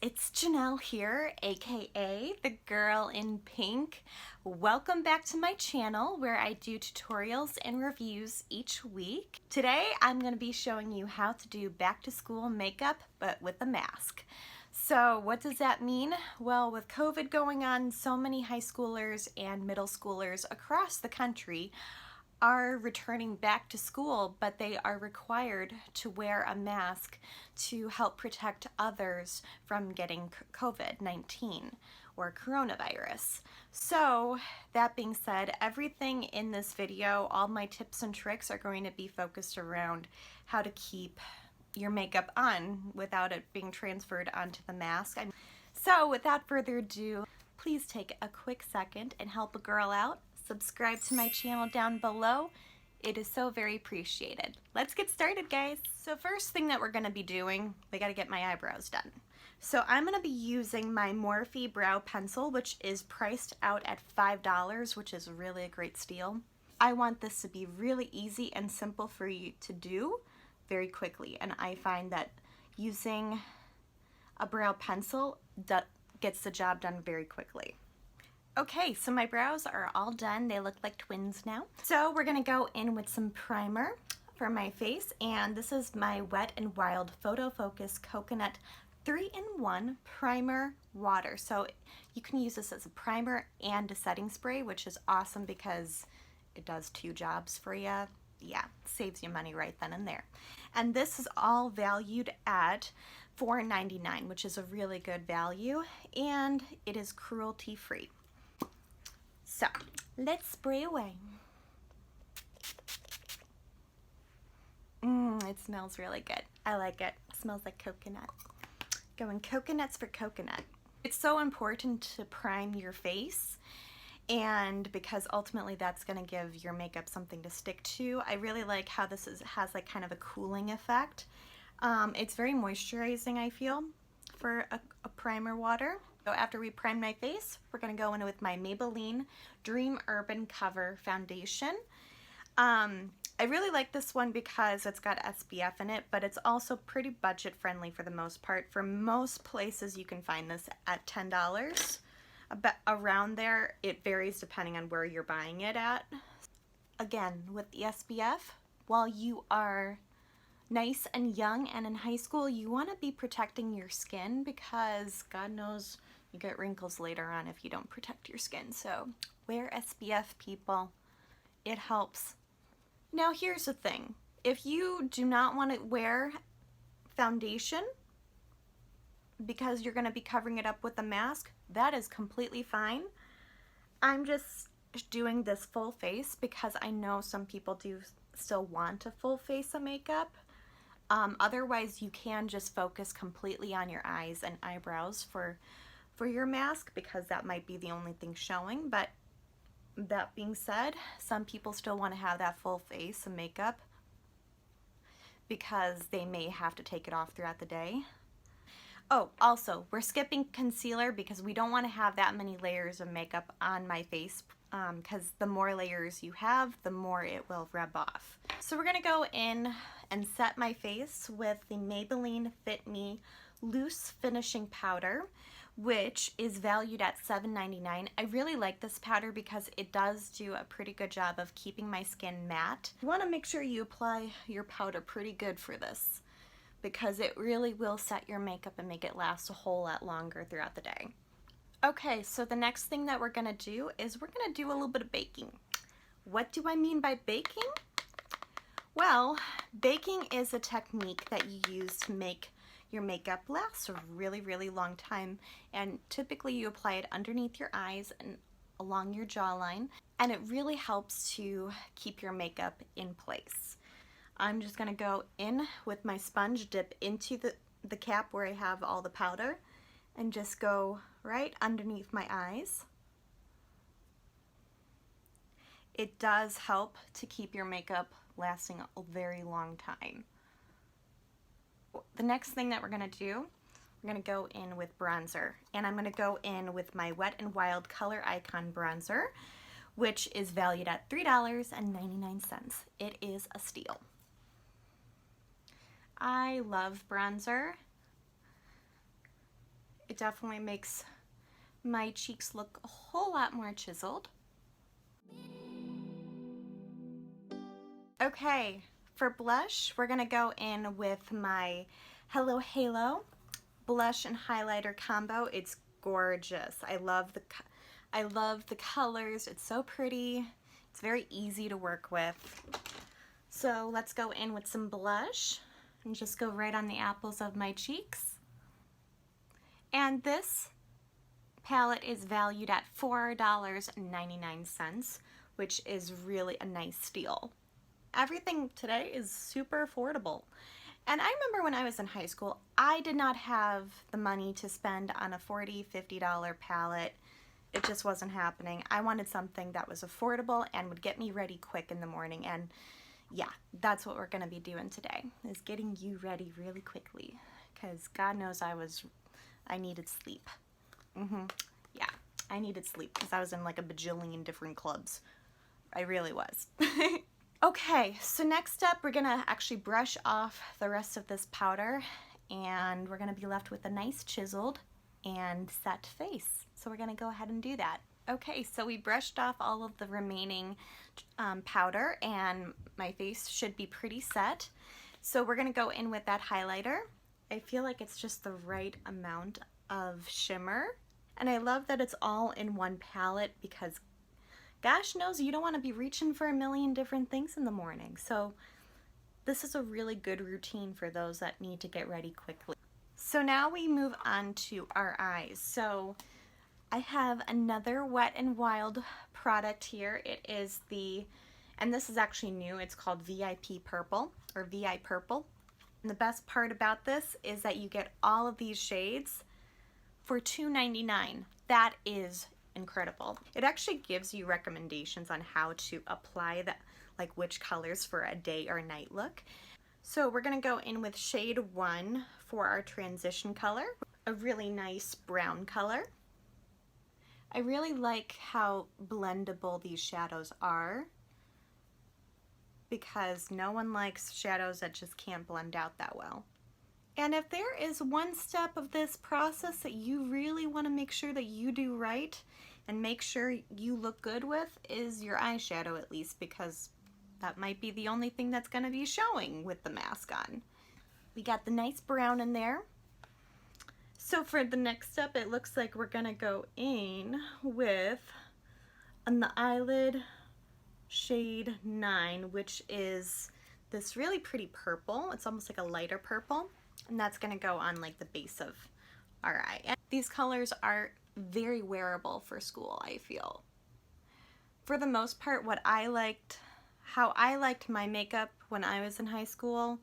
it's Janelle here, aka the girl in pink. Welcome back to my channel where I do tutorials and reviews each week. Today I'm going to be showing you how to do back to school makeup but with a mask. So what does that mean? Well, with COVID going on, so many high schoolers and middle schoolers across the country are returning back to school, but they are required to wear a mask to help protect others from getting COVID-19 or coronavirus. So that being said, everything in this video, all my tips and tricks are going to be focused around how to keep your makeup on without it being transferred onto the mask. So without further ado, please take a quick second and help a girl out. Subscribe to my channel down below. It is so very appreciated. Let's get started, guys. So first thing that we're going to be doing, we got to get my eyebrows done. So I'm going to be using my Morphe brow pencil, which is priced out at $5, which is really a great steal. I want this to be really easy and simple for you to do very quickly, and I find that using a brow pencil gets the job done very quickly. Okay, so my brows are all done. They look like twins now. So we're gonna go in with some primer for my face, and this is my Wet n Wild Photo Focus Coconut 3-in-1 Primer Water. So you can use this as a primer and a setting spray, which is awesome because it does two jobs for you. Yeah, saves you money right then and there. And this is all valued at $4.99, which is a really good value, and it is cruelty-free. So let's spray away. It smells really good. I like it. It smells like coconut. Going coconuts for coconut. It's so important to prime your face, and because ultimately that's going to give your makeup something to stick to. I really like how this has like kind of a cooling effect. It's very moisturizing, I feel, for a primer water. So after we prime my face, we're going to go in with my Maybelline Dream Urban Cover Foundation. I really like this one because it's got SPF in it, but it's also pretty budget friendly for the most part. For most places you can find this at $10. About around there. It varies depending on where you're buying it at. Again, with the SPF, while you are nice and young and in high school, you want to be protecting your skin because God knows you get wrinkles later on if you don't protect your skin. So wear SPF, people. It helps. Now here's the thing. If you do not want to wear foundation because you're going to be covering it up with a mask, that is completely fine. I'm just doing this full face because I know some people do still want a full face of makeup. Otherwise, you can just focus completely on your eyes and eyebrows for your mask because that might be the only thing showing. But that being said, some people still want to have that full face of makeup because they may have to take it off throughout the day. Oh, also, we're skipping concealer because we don't want to have that many layers of makeup on my face because the more layers you have, the more it will rub off. So we're going to go in and set my face with the Maybelline Fit Me Loose Finishing Powder, which is valued at $7.99. I really like this powder because it does do a pretty good job of keeping my skin matte. You want to make sure you apply your powder pretty good for this, because it really will set your makeup and make it last a whole lot longer throughout the day. Okay, so the next thing that we're gonna do is we're gonna do a little bit of baking. What do I mean by baking? Well, baking is a technique that you use to make your makeup last a really, really long time, and typically you apply it underneath your eyes and along your jawline, and it really helps to keep your makeup in place. I'm just going to go in with my sponge, dip into the cap where I have all the powder, and just go right underneath my eyes. It does help to keep your makeup lasting a very long time. The next thing that we're going to do, we're going to go in with bronzer, and I'm going to go in with my Wet n Wild Color Icon Bronzer, which is valued at $3.99. It is a steal. I love bronzer. It definitely makes my cheeks look a whole lot more chiseled. Okay, for blush, we're gonna go in with my Hello Halo blush and highlighter combo. It's gorgeous. I love the colors. It's so pretty. It's very easy to work with. So let's go in with some blush and just go right on the apples of my cheeks. And this palette is valued at $4.99, which is really a nice steal. Everything today is super affordable. And I remember when I was in high school, I did not have the money to spend on a $40, $50 palette. It just wasn't happening. I wanted something that was affordable and would get me ready quick in the morning. And yeah, that's what we're gonna be doing today, is getting you ready really quickly. Because God knows I needed sleep. Yeah, I needed sleep because I was in like a bajillion different clubs. I really was. Okay, so next up we're gonna actually brush off the rest of this powder and we're gonna be left with a nice chiseled and set face. So we're gonna go ahead and do that. Okay, so we brushed off all of the remaining powder and my face should be pretty set. So we're gonna go in with that highlighter. I feel like it's just the right amount of shimmer. And I love that it's all in one palette because gosh knows you don't want to be reaching for a million different things in the morning. So this is a really good routine for those that need to get ready quickly. So now we move on to our eyes. So I have another Wet n Wild product here. It is and this is actually new, it's called VIP Purple or VI Purple. And the best part about this is that you get all of these shades for $2.99. That is incredible. It actually gives you recommendations on how to apply like which colors for a day or night look. So we're gonna go in with shade 1 for our transition color, a really nice brown color. I really like how blendable these shadows are because no one likes shadows that just can't blend out that well. And if there is one step of this process that you really want to make sure that you do right and make sure you look good with, is your eyeshadow, at least, because that might be the only thing that's going to be showing with the mask on. We got the nice brown in there. So for the next step, it looks like we're going to go in with, on the eyelid, shade 9, which is this really pretty purple. It's almost like a lighter purple. And that's going to go on like the base of our eye. And these colors are very wearable for school, I feel. For the most part, how I liked my makeup when I was in high school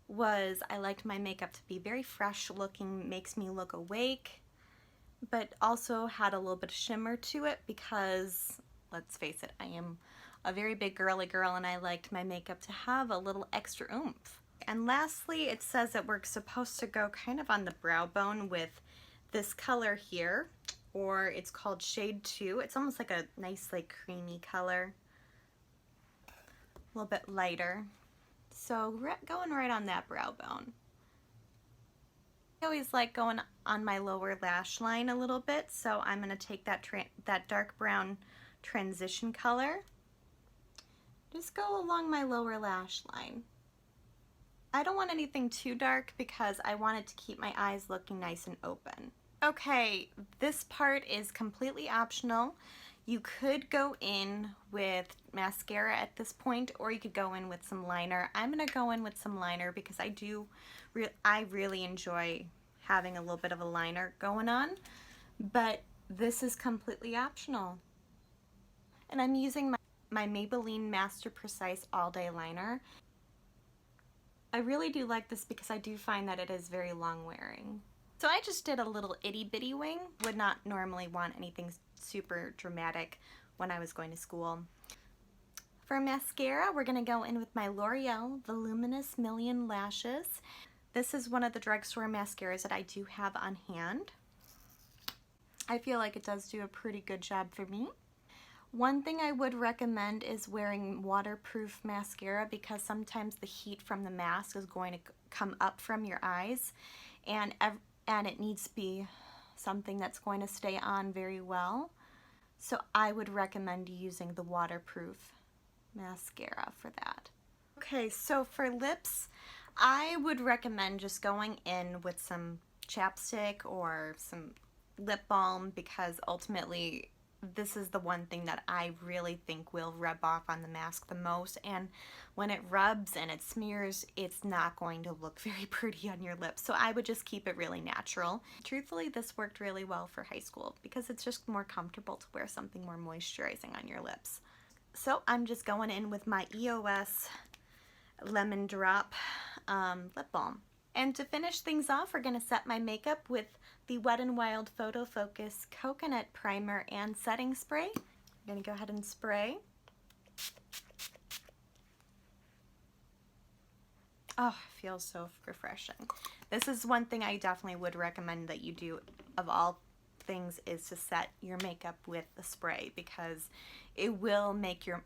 was I liked my makeup to be very fresh looking, makes me look awake, but also had a little bit of shimmer to it because, let's face it, I am a very big girly girl and I liked my makeup to have a little extra oomph. And lastly, it says that we're supposed to go kind of on the brow bone with this color here, or it's called shade 2. It's almost like a nice like creamy color, a little bit lighter. So going right on that brow bone. I always like going on my lower lash line a little bit, so I'm going to take that dark brown transition color. Just go along my lower lash line. I don't want anything too dark because I want it to keep my eyes looking nice and open. Okay, this part is completely optional. You could go in with mascara at this point, or you could go in with some liner. I'm gonna go in with some liner because I really enjoy having a little bit of a liner going on, but this is completely optional. And I'm using my Maybelline Master Precise All Day Liner. I really do like this because I do find that it is very long wearing. So I just did a little itty bitty wing. Would not normally want anything super dramatic when I was going to school. For mascara, we're gonna go in with my L'Oreal Voluminous Million Lashes. This is one of the drugstore mascaras that I do have on hand. I feel like it does do a pretty good job for me. One thing I would recommend is wearing waterproof mascara because sometimes the heat from the mask is going to come up from your eyes and it needs to be something that's going to stay on very well. So I would recommend using the waterproof mascara for that. Okay, so for lips, I would recommend just going in with some chapstick or some lip balm, because ultimately this is the one thing that I really think will rub off on the mask the most, and when it rubs and it smears, it's not going to look very pretty on your lips. So I would just keep it really natural. Truthfully, this worked really well for high school because it's just more comfortable to wear something more moisturizing on your lips. So I'm just going in with my EOS Lemon Drop lip balm. And to finish things off, we're going to set my makeup with the Wet n Wild Photo Focus Coconut Primer and Setting Spray. I'm going to go ahead and spray. Oh, it feels so refreshing. This is one thing I definitely would recommend that you do of all things, is to set your makeup with the spray, because it will make your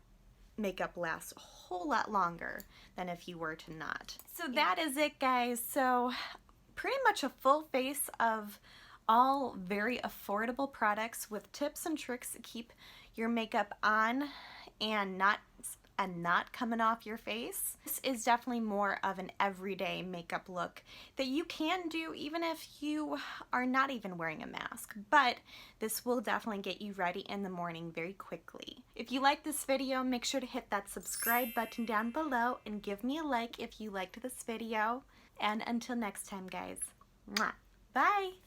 makeup lasts a whole lot longer than if you were to not. So that is it, guys. So pretty much a full face of all very affordable products with tips and tricks to keep your makeup on and not coming off your face. This is definitely more of an everyday makeup look that you can do even if you are not even wearing a mask, but this will definitely get you ready in the morning very quickly. If you like this video, make sure to hit that subscribe button down below and give me a like if you liked this video. And until next time, guys, mwah, bye!